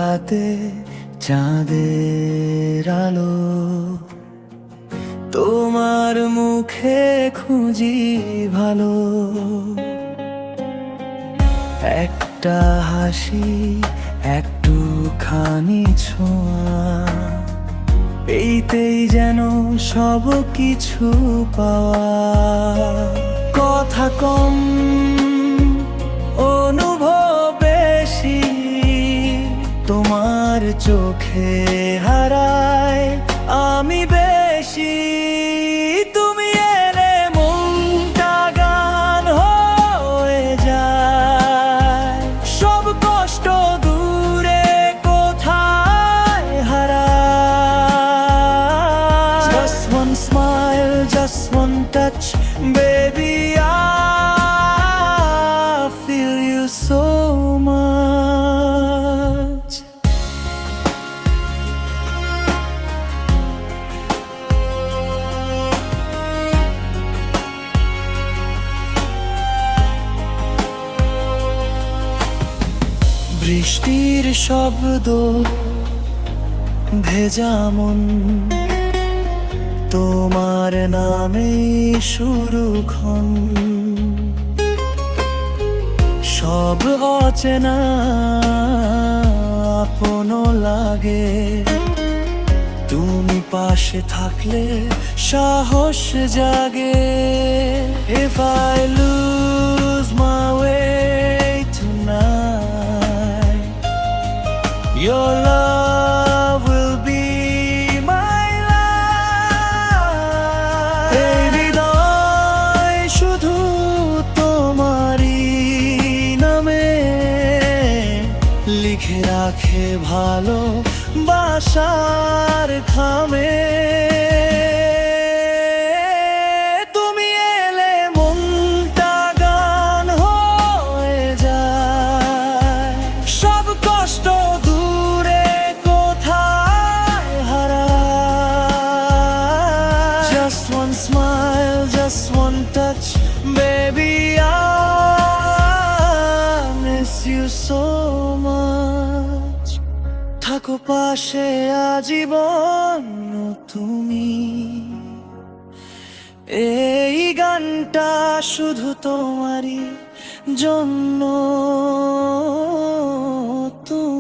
রাতে চাঁদের আলো, তোমার মুখে খুঁজি ভালো। একটা হাসি, একটুখানি ছোঁয়া, এইতেই যেন সব কিছু পাওয়া। কথা কম, অনুভব বেশি, তোমার চোখে হারায় আমি বেশি। তুমি এলে মনটা গান হয়ে যায়, সব কষ্ট দূরে কোথায় হারায়। Just one smile, just one touch, baby, I feel you so much. বৃষ্টির শব্দ, ভেজা মন, তোমার নামে শুরুক্ষণ। সব অচেনা আপন লাগে, তুমি পাশে থাকলে সাহস জাগে। If I lose my way tonight, your love will be my life. এই হৃদয় শুধু তোমারই নামে লিখে রাখে ভালো বাসার খামে। তুমি এলে মনটা গান হয়ে যায়, সব কষ্ট দূরে কোথায় হারায়। Just one smile, just one touch, baby, I miss you so much. থাকো পাশে আজীবন তুমি, এই গানটা শুধু তোমারই জন্য। তুমি